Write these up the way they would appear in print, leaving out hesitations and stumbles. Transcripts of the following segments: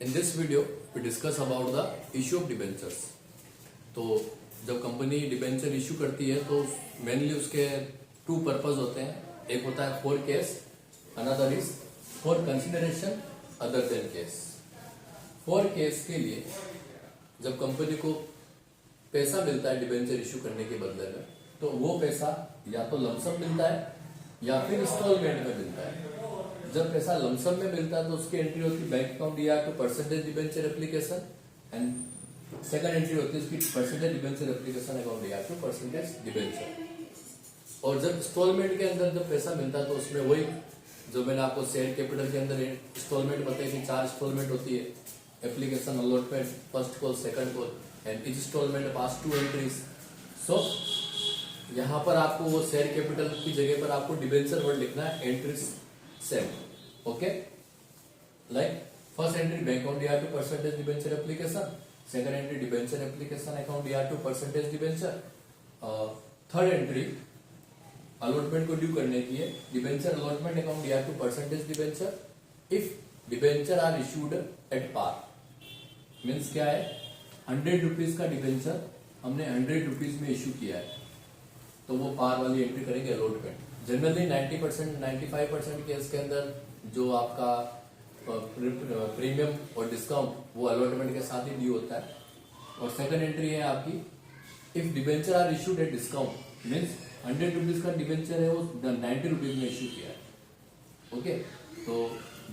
In this video, we discuss about the issue of debentures. तो जब company debenture issue करती है तो मेनली उसके टू पर्पस होते हैं. एक होता है for case, another is for consideration other than case. For case के लिए जब कंपनी को पैसा मिलता है डिबेंचर इशू करने के बदले में, तो वो पैसा या तो लमसम मिलता है या फिर इंस्टॉलमेंट में मिलता है. जब पैसा लमसम में मिलता है तो उसकी एंट्री होती है बैंक अकाउंट या तो percentage debenture application, and second entry होती है उसकी परसेंटेज डिबेंचर एप्लीकेशन अकाउंट या तो परसेंटेज डिबेंचर. और जब इंस्टॉलमेंट के अंदर जब पैसा मिलता है तो उसमें वही जो मैंने आपको शेयर कैपिटल के अंदर इंस्टॉलमेंट बताई कि 4 इंस्टॉलमेंट होती है. Application, allotment, first call, second call, and each installment pass 2 entries. So यहाँ पर आपको वो शेयर कैपिटल की जगह पर आपको डिबेंचर वर्ड लिखना है, entries same. Okay, like first entry bank account या to percentage debenture application, second entry debenture application account या to percentage debenture, third entry allotment को ड्यू करने की है, डिबेंचर अलॉटमेंट अकाउंट या to percentage debenture if debenture are issued at par. Means क्या है, 100 rupees का डिबेंचर हमने 100 रुपीज में इशू किया है तो वो पार वाली एंट्री करेंगे अलॉटमेंट. जनरली 90% 95% केस के अंदर जो आपका प्रीमियम और डिस्काउंट वो अलॉटमेंट के साथ ही ड्यू होता है. और सेकंड एंट्री है आपकी if debenture are issued at discount, means 100 rupees का डिबेंचर है वो 90 रुपीज में इशू किया है. ओके, तो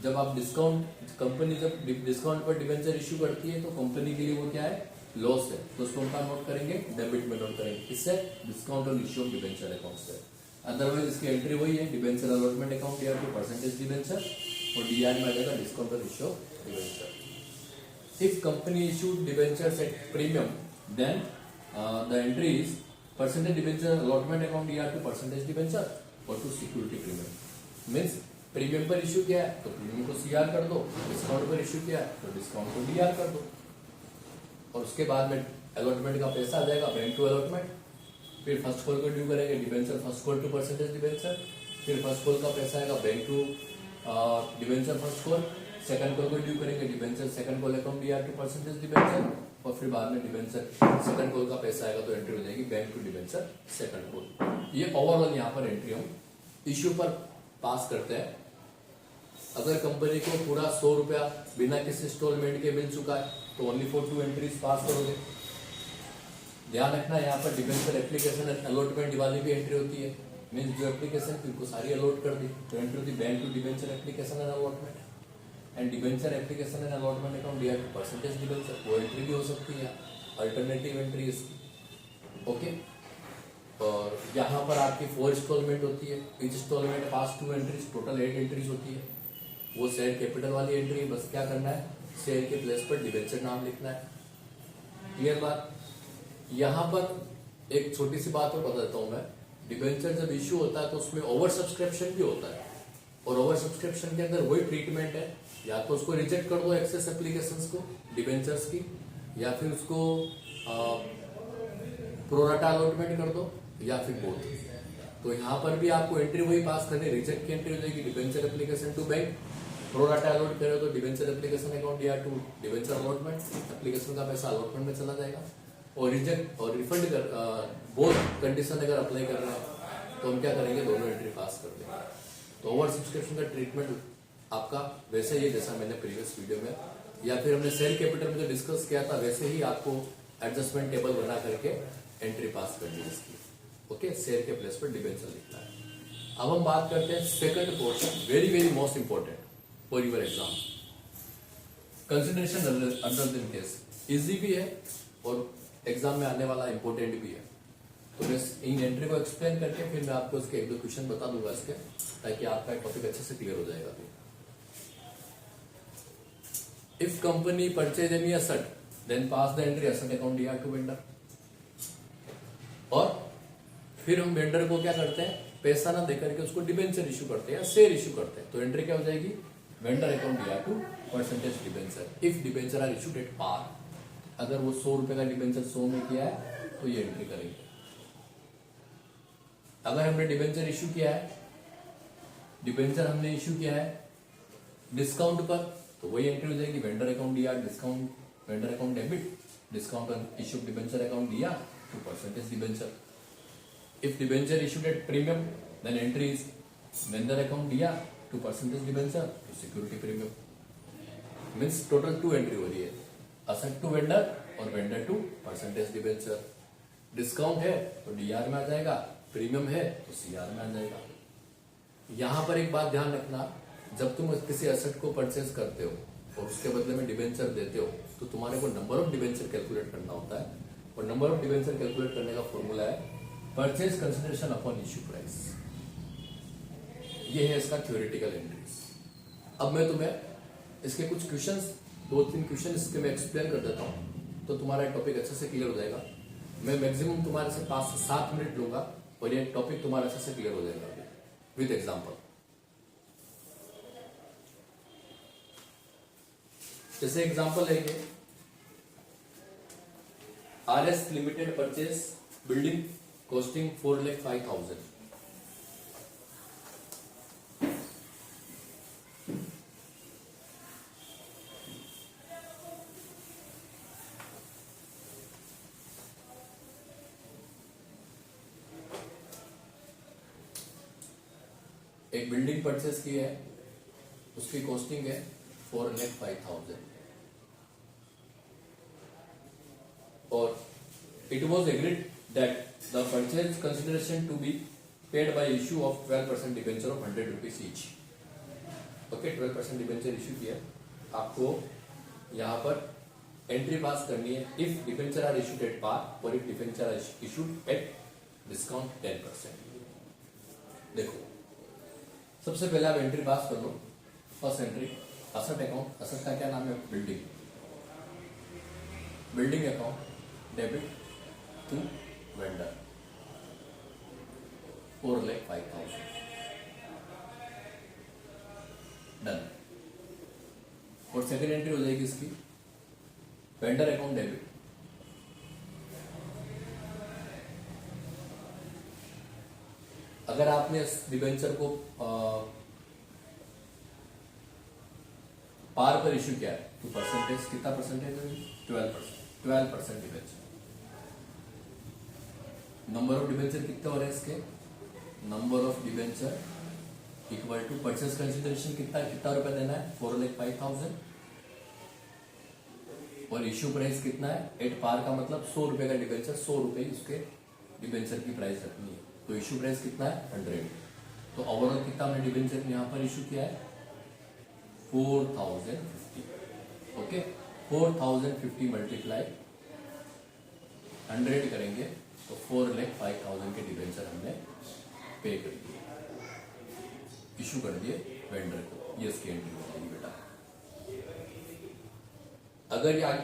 जब आप डिस्काउंट, कंपनी जब डिस्काउंट पर डिबेंचर इशू करती है तो कंपनी के लिए वो क्या है, लॉस है. तो उसको हम नोट करेंगे, डेबिट में नोट करेंगे. इससे डिस्काउंट और इशू ऑफ डिबेंचर अकाउंट से. अदरवाइज इसकी एंट्री वही है, डिबेंचर अलॉटमेंट अकाउंट या फिर परसेंटेज डिबेंचर, और डीआर में आ जाएगा डिस्काउंट और issue of debenture. If company issued debentures at premium then the entry is percentage debenture allotment account या टू परसेंटेज डिबेंचर और to security premium. Means premium पर issue किया है तो प्रीमियम को सीआर कर दो, डिस्काउंट पर इशू किया है तो डिस्काउंट को डीआर कर दो. और उसके बाद में अलॉटमेंट का पैसा आ जाएगा बैंक टू अलॉटमेंट. फिर फर्स्ट कॉल को ड्यू करेंगे, debenture first call to percentage debenture. फिर फर्स्ट कॉल का पैसा आएगा bank to debenture first call. Second call को ड्यू करेंगे, डिबेंचर सेकंड कॉल अकाउंट या टू परसेंटेज डिबेंचर. और फिर बाद में डिबेंचर सेकंड कॉल का पैसा आएगा तो एंट्री हो जाएगी bank to debenture second call. ये ओवरऑल यहाँ पर एंट्री हम इश्यू पर पास करते हैं. अगर कंपनी को पूरा 100 रुपया बिना किसी इंस्टॉलमेंट के मिल चुका है तो ओनली फॉर 2 एंट्रीज पास करोगे. ध्यान रखना यहाँ पर डिबेंचर एप्लीकेशन अलॉटमेंट वाली भी एंट्री होती है. मीन्स जो एप्लीकेशन थी उनको सारी अलॉट कर दी तो एंट्री होती है bank to debenture application and allotment, and debenture application and allotment account या परसेंटेज डिबेंचर, वो एंट्री भी हो सकती है, अल्टरनेटिव एंट्री इसकी. ओके, और यहाँ पर आपकी 4 इंस्टॉलमेंट होती है. Etch installment pass 2 entries, total 8 entries होती है. वो शेयर कैपिटल वाली एंट्री, बस क्या करना है, शेयर के प्लेस पर डिबेंचर नाम लिखना है. क्लियर बात. यहाँ पर एक छोटी सी बात और बता देता हूं मैं. डिबेंचर जब इश्यू होता है तो उसमें ओवर सब्सक्रिप्शन भी होता है, और ओवर सब्सक्रिप्शन के अंदर वही ट्रीटमेंट है, या तो उसको रिजेक्ट कर दो एक्सेस एप्लीकेशंस को डिबेंचर्स की, या फिर उसको प्रोराटा अलॉटमेंट कर दो, या फिर बोथ. तो यहाँ पर भी आपको एंट्री वही पास करनी. रिजेक्ट की एंट्री हो जाएगी debenture application to bank, pro rata allot करो तो डिबेंचर एप्लीकेशन अकाउंट या टू डिबेंचर अलॉटमेंट, एप्लीकेशन का पैसा अलॉटमेंट में चला जाएगा. और रिजेक्ट और रिफंड कर बोथ कंडीशन अगर अप्लाई कर रहे हैं तो हम क्या करेंगे, दोनों एंट्री पास कर देंगे. तो ओवर सब्सक्रिप्शन का ट्रीटमेंट आपका वैसे ही जैसा मैंने प्रीवियस वीडियो में या फिर हमने शेयर कैपिटल में जो डिस्कस किया था वैसे ही आपको एडजस्टमेंट टेबल बना करके एंट्री पास करनी है इसकी. ओके, शेयर के प्लेस पर डिबेंचर लिखना है. अब हम बात करते हैं second portion, very very most important for your exam, consideration under दिन केस. इजी भी है और एग्जाम में आने वाला इंपॉर्टेंट भी है. तो मैं इन एंट्री को एक्सप्लेन करके फिर मैं आपको इसके 1-2 क्वेश्चन बता दूंगा इसके, ताकि आपका टॉपिक अच्छे से क्लियर हो जाएगा. If company purchase any asset then pass the entry asset account या टू वेंडर. और फिर हम वेंडर को क्या करते हैं, पैसा ना देकर के उसको डिबेंचर इशू करते हैं या शेयर इशू करते हैं. तो एंट्री क्या हो जाएगी, वेंडर अकाउंट या to percentage debenture if debenture are issued at par. अगर वो 100 रुपए का डिबेंचर 100 में किया है तो ये एंट्री करेंगे. अगर हमने डिबेंचर इशू किया है, डिबेंचर हमने इशू किया है डिस्काउंट पर तो वही एंट्री हो जाएगी, वेंडर अकाउंट दिया, discount vendor account debit, discount on issued debenture account दिया to percentage debenture. If debenture issued at premium then entry is vendor account दिया to percentage debenture to security premium. Means total 2 entry हो रही है, asset to vendor और vendor to percentage debenture. Discount है तो D R में आ जाएगा, premium है तो सीआर में आ जाएगा. यहां पर एक बात ध्यान रखना, जब तुम किसी एसेट को परचेज करते हो और उसके बदले में डिबेंचर देते हो तो तुम्हारे को नंबर ऑफ डिबेंचर कैलकुलेट करना होता है, और नंबर ऑफ डिबेंचर कैलकुलेट करने का फॉर्मूला है purchase consideration upon issue price. ये है इसका थ्योरेटिकल एंट्रीज. अब मैं तुम्हें इसके कुछ क्वेश्चंस, 2-3 क्वेश्चन इसके मैं एक्सप्लेन कर देता हूं तो तुम्हारा टॉपिक अच्छे से क्लियर हो जाएगा. मैं मैक्सिमम तुम्हारे से 5 से 7 मिनट लूंगा और ये टॉपिक तुम्हारा अच्छे से क्लियर हो जाएगा विद एग्जांपल. जैसे एग्जांपल है ये RS limited purchase building costing 4,05,000. एक बिल्डिंग परचेज की है, उसकी कॉस्टिंग है 4,05,000 और it was agreed that the purchase consideration to be paid by issue of 12% debenture of 100 rupees each. Okay, 12% debenture issue किया. आपको यहाँ पर एंट्री पास करनी है if debenture are issued at par और if debenture are issued at discount 10%. देखो सबसे पहले आप एंट्री पास कर लो. First entry asset account, asset का क्या नाम है? Building. Building account debit to vendor 4,05,000 done. और सेकेंड एंट्री हो जाएगी इसकी वेंडर अकाउंट डेबिट. अगर आपने इस डिबेंचर को पार पर इश्यू किया है तो परसेंटेज कितना परसेंटेज है? 12% डिबेंचर. नंबर ऑफ डिबेंचर कितने हो रहे हैं इसके? Number of debenture equal to purchase consideration कितना रुपए देना है? 4,05,000 और इश्यू प्राइस कितना है? एट पार का मतलब 100 रुपए का डिबेंचर, 100 रुपए उसके डिबेंचर की प्राइस रखनी है. तो इश्यू प्राइस कितना है? 100. तो ओवरऑल कितना हमने डिबेंचर यहाँ पर इश्यू किया है? 4,050. ओके, 4,050 मल्टीप्लाई 100 करेंगे तो 4,05,000 के डिबेंचर हमने पे कर दिए, इश्यू कर दिए वेंडर को. ये इसकी एंट्री हो जाएगी बेटा. अगर यार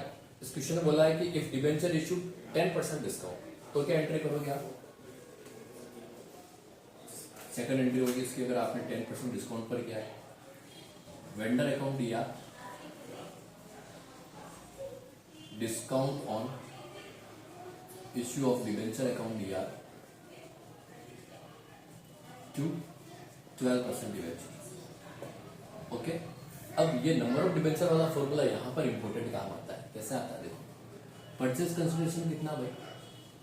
इस क्वेश्चन में बोला है कि इफ डिबेंचर इश्यू 10% डिस्काउंट तो क्या एंट्री करोगे आप? सेकंड एंट्री होगी इसकी. अगर आपने 10% डिस्काउंट पर किया है, वेंडर अकाउंट दिया, discount on issue of debenture account दिया टू 12% डिबेंचर. ओके, अब ये नंबर ऑफ डिबेंचर वाला फॉर्मूला यहां पर इंपोर्टेंट काम आता है. कैसे आता है? देखो, परचेज कंसिडरेशन कितना भाई?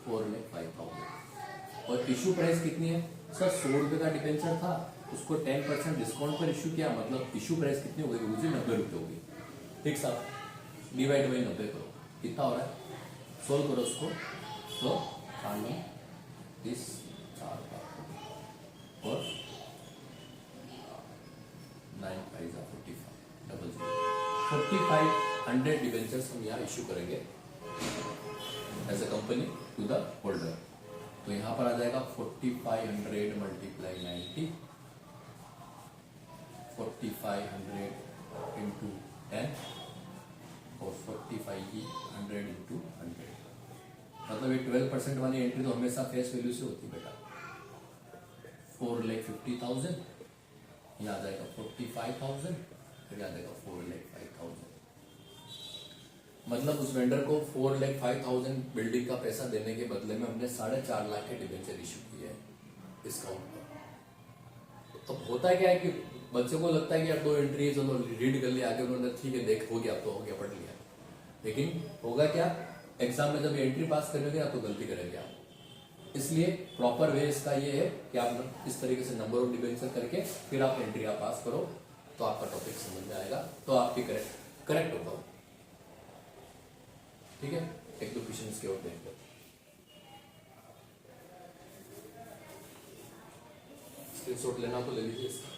4,05,000 और इश्यू प्राइस कितनी है सर? 100 रुपए का डिबेंचर था, उसको 10% डिस्काउंट पर इश्यू किया, मतलब इश्यू प्राइस कितनी हो गई? मुझे 90 रुपए होगी. ठीक साहब, डिवाइड बाई 90 करो, कितना हो रहा है? सोल्व करो उसको. तो इस 4 और 9 5 45 4,500 डिबेंचर्स हम यहाँ इश्यू करेंगे as a company to the holder. तो यहां पर आ जाएगा 4,500 मल्टीप्लाई 90, 4,500 इंटू 10 और 4,500 इंटू 100. मतलब ये 12% वाली एंट्री तो हमेशा फेस वैल्यू से होती है बेटा. 4,50,000 यहाँ आ जाएगा 45,000, फिर आ जाएगा 4,05,000. मतलब उस वेंडर को 4,05,000 बिल्डिंग का पैसा देने के बदले में हमने 4.5 लाख के डिबेंचर इश्यू किए हैं डिस्काउंट पर. अब होता क्या है कि बच्चे को लगता है कि यार 2 एंट्री है, चलो रीड कर लिया, आगे उन्होंने ठीक है देख हो गया, अब तो हो गया, पढ़ लिया। लेकिन होगा क्या, एग्जाम में जब एंट्री पास करेंगे आप तो गलती करेंगे आप। इसलिए प्रॉपर वे इसका ये है कि आप इस तरीके से नंबर ऑफ डिबेंचर करके फिर आप एंट्री पास करो, तो आपका टॉपिक समझ में आएगा, तो आपकी करेक्ट होगा। ठीक है, एक दो क्वेश्चन इसके और देख लो। स्क्रीनशॉट लेना तो ले लीजिए इसका।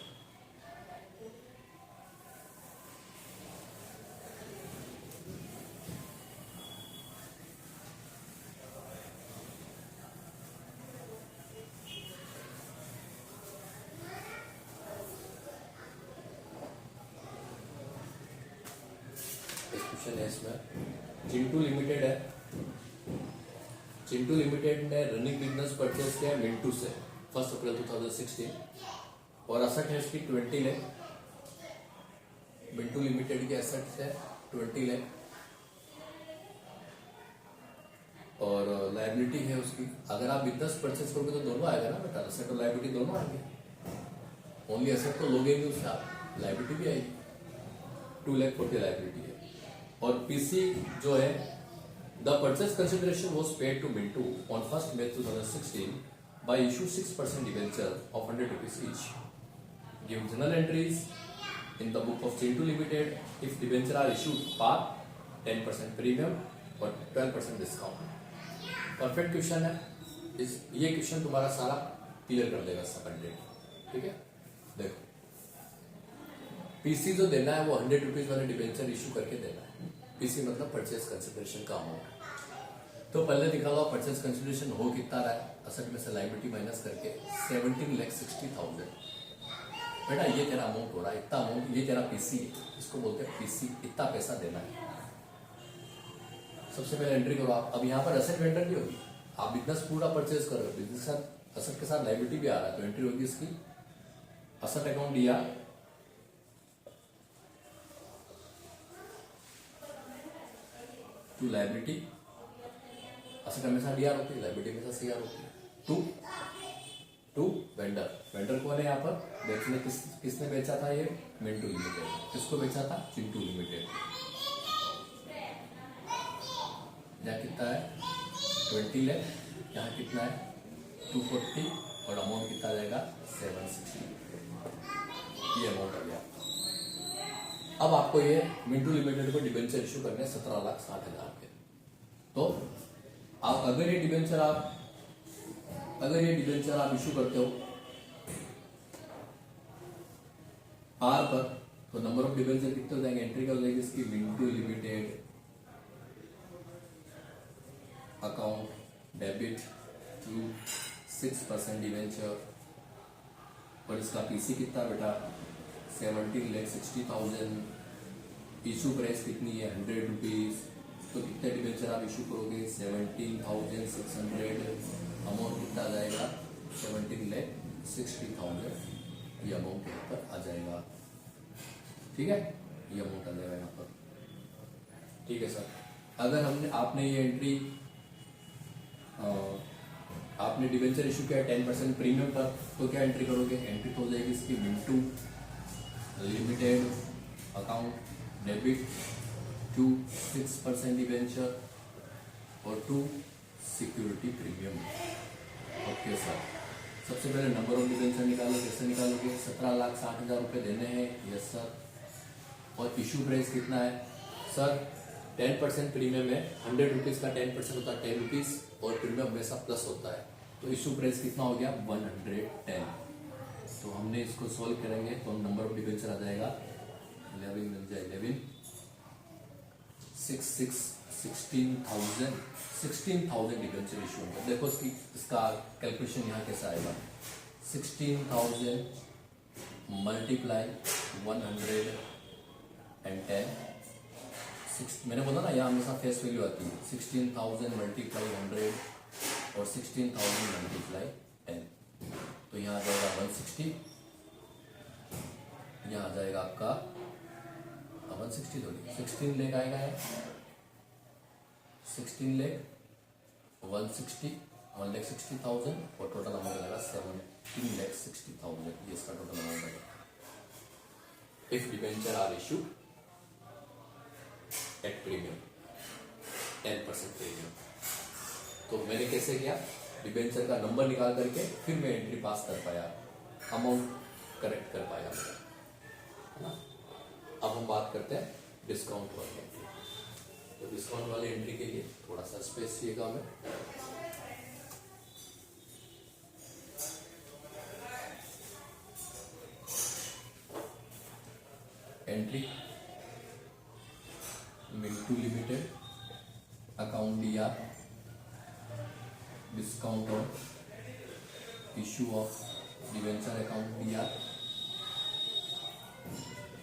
क्वेश्चन है इसमें, चिंटू लिमिटेड है, चिंटू लिमिटेड ने रनिंग बिजनेस परचेज किया मिंटू से 1 अप्रैल 2016 और असेट है इसकी 20 लाख। मिंटू लिमिटेड की एसेट है 20 लाख और लायबिलिटी है उसकी। अगर आप बिजनेस परचेज करोगे तो दोनों आएगा ना बेटा, असेट और लायबिलिटी दोनों आएंगे। ओनली असेट तो लोगे नहीं, उससे आप लायबिलिटी भी आएगी, 2 लाख 40 लायबिलिटी है। और पीसी जो है, the purchase consideration was paid to Mintu on 1 May 2016 by issue 6% debenture of 100 rupees each. Give journal entries in the book of Chintu Limited if debenture are issued par 10% premium और 12% discount. Perfect question है, ये question तुम्हारा सारा clear कर देगा इसका content. ठीक है, देखो पीसी जो देना है वो 100 रुपीज वाले डिबेंचर इशू करके देना है। पीसी मतलब परचेज कंसिडरेशन का अमाउंट। तो पहले निकालो परचेज कंसिडरेशन हो कितना रहा है, असेट में से लायबिलिटी माइनस करके 17,60,000। बेटा ये तेरा अमाउंट हो रहा है, इतना अमाउंट, ये तेरा पीसी है, इसको बोलते हैं पीसी, इतना पैसा देना है। सबसे पहले एंट्री करो आप। अब यहाँ पर असेट वेंडर नहीं होगी, आप बिजनेस पूरा परचेज कर रहे हो, बिजनेस के साथ असेट के साथ लायबिलिटी भी आ रहा है, तो एंट्री होगी इसकी असेट अकाउंट दिया टू लायबिलिटी। असेट हमेशा डीआर होती है, लायबिलिटी हमेशा सीआर होती है। टू वेंडर, वेंडर कौन है यहाँ पर, बेचने किसने बेचा था, ये मिंटू लिमिटेड। किसको बेचा था, चिंटू लिमिटेड। यहाँ कितना है 20 लाख, यहाँ कितना है 240 और अमाउंट कितना जाएगा 760। ये अमाउंट आ गया। अब आपको ये मिंटू लिमिटेड को डिबेंचर इशू करने 17,60,000 के। तो आप अगर ये डिबेंचर आप इशू करते हो आर पर, तो नंबर ऑफ डिबेंचर कितने हो जाएंगे, एंट्री कर जाएगी इसकी Mintu limited account debit to 6% debenture और इसका पीसी कितना बेटा 17,60,000। इशू प्राइस कितनी है 100 रुपीज। तो कितने डिबेंचर आप इशू करोगे 17,600। अमाउंट कितना आ जाएगा 17,60,000। ये अमाउंट यहाँ पर आ जाएगा। ठीक है, ये अमाउंट आ जाएगा यहाँ पर। ठीक है सर, अगर आपने ये एंट्री आपने डिबेंचर इशू किया 10% प्रीमियम पर, तो क्या एंट्री करोगे, एंट्री तो हो जाएगी इसकी Mintu limited account debit to 6% debenture और to security premium. Okay sir, सबसे पहले नंबर ऑफ डिबेंचर निकालो। कैसे निकालोगे, 17,60,000 रुपये देने हैं, यस सर। और इशू प्राइस कितना है सर, 10% प्रीमियम है, 100 रुपीज का 10% होता है 10 रुपीज और प्रीमियम हमेशा प्लस होता है। तो इशू प्राइस कितना हो गया 110। तो हमने इसको सॉल्व करेंगे तो नंबर ऑफ डिबेंचर आ जाएगा 11 मिल जाए 11 6 6 16,000 डिबेंचर इशू होगा। देखो इसका कैलकुलेशन यहाँ कैसा आएगा, 16,000 मल्टीप्लाई 110। मैंने बोला ना यहाँ हमेशा फेस वैल्यू आती है, 16,000 मल्टीप्लाई 100 और 16,000 मल्टीप्लाई 10। तो यहाँ आ जाएगा 160, यहाँ आ जाएगा आपका 160 थोड़ी 16 लाख आएगा है, 16 लाख 1,60,000 और टोटल अमाउंट आएगा 17,60,000। ये इसका टोटल अमाउंट आएगा। If debenture are issued at premium 10% premium. तो मैंने कैसे किया, डिबेंचर का नंबर निकाल करके फिर मैं एंट्री पास कर पाया, अमाउंट करेक्ट कर पाया मेरा, है ना। अब हम बात करते हैं डिस्काउंट वाली एंट्री। तो डिस्काउंट वाली एंट्री के लिए थोड़ा सा स्पेस चाहिएगा हमें। एंट्री मिंटू लिमिटेड, अकाउंट दिया, discount on issue of debenture account दिया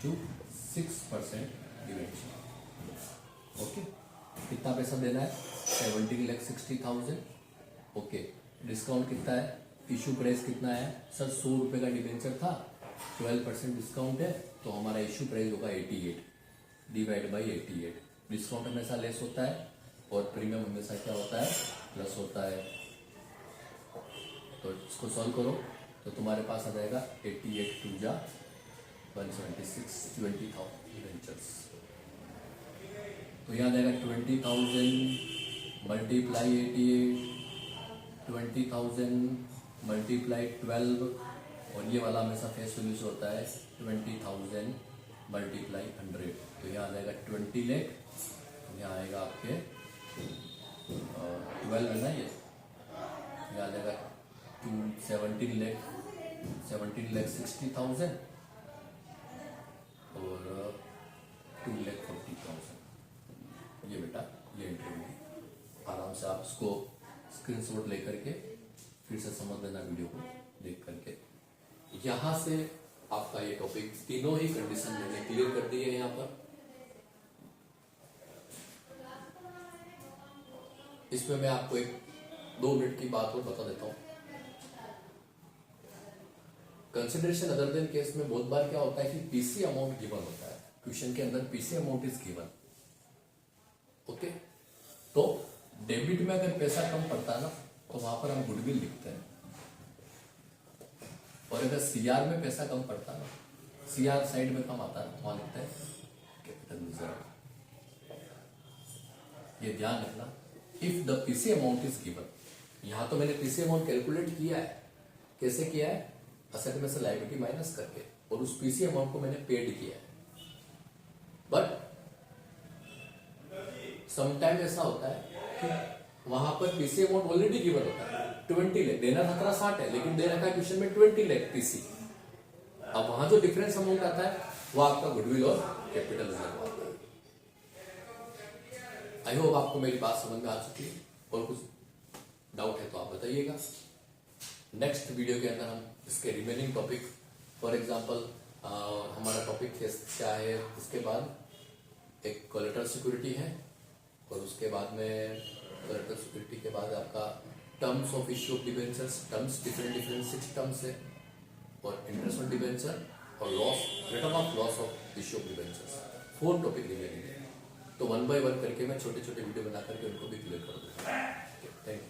टू 6% डिवेंचर। ओके, कितना पैसा देना है, 17,60,000। ओके, डिस्काउंट कितना है, इशू प्राइस कितना है सर, 100 रुपये का डिवेंचर था, 12% डिस्काउंट है, तो हमारा इशू प्राइस होगा 88 डिवाइड बाई 88। डिस्काउंट हमेशा लेस होता है और प्रीमियम हमेशा क्या होता है, प्लस होता है। तो इसको सॉल्व करो तो तुम्हारे पास आ जाएगा 88 टू जा 176, 20,000 डिवेंचर्स। तो यहाँ आ जाएगा 20,000 मल्टीप्लाई 88, 20,000 मल्टीप्लाई 12, और ये वाला हमेशा फेस वैल्यू से होता है 20,000 मल्टीप्लाई 100। तो यहाँ आ जाएगा 20 लाख, यहाँ आएगा आपके 12 है ना, ये यहाँ आ जाएगा 17 लाख 60,000 और 2,40,000। ये बेटा ये एंट्री में आराम से आप इसको स्क्रीनशॉट लेकर के फिर से समझ लेना वीडियो को देख करके। यहां से आपका ये टॉपिक तीनों ही कंडीशन मैंने क्लियर कर दी है। यहाँ पर इसमें मैं आपको एक 2 मिनट की बात और बता देता हूं। कंसिडरेशन अदर देन केस में बहुत बार क्या होता है कि पीसी अमाउंट गिवन होता है, क्वेश्चन के अंदर PC amount is given. Okay, तो डेबिट में अगर पैसा कम पड़ता है ना तो वहां पर हम गुडविल लिखते हैं, और अगर सीआर में पैसा कम पड़ता है ना, सीआर साइड में कम आता है, वहां लिखते हैं कैपिटल रिजर्व। ये ध्यान रखना, if the PC amount is given. यहां तो मैंने पीसी अमाउंट कैलकुलेट किया है, कैसे किया है, असेट में से लायबिलिटी माइनस करके, और उस पीसी अमाउंट को मैंने पेड किया है। बट समटाइम ऐसा होता है कि वहां पर पीसी अमाउंट ऑलरेडी गिवन होता है, 20 लाख देना था, 60 है, लेकिन दे रखा है क्वेश्चन में 20 लाख पीसी। अब वहां जो डिफरेंस अमाउंट आता है वो आपका गुडविल और कैपिटल रिजर्व आता है। आई होप आपको मेरी बात समझ में आ चुकी है, और कुछ डाउट है तो आप बताइएगा। नेक्स्ट वीडियो के अंदर हम इसके रिमेनिंग टॉपिक, फॉर एग्जांपल हमारा टॉपिक क्या है, इसके बाद एक कोलेटरल सिक्योरिटी है, और उसके बाद में कोलेटरल सिक्योरिटी के बाद आपका terms of issue of debentures, terms different 6 terms है, और इंटरेस्ट ऑन डिबेंचर, और loss, return of loss of issue of debentures. 4 topic remaining है, तो 1 बाय 1 करके मैं छोटे छोटे वीडियो बना करके उनको भी क्लियर कर दूंगा। Thank you.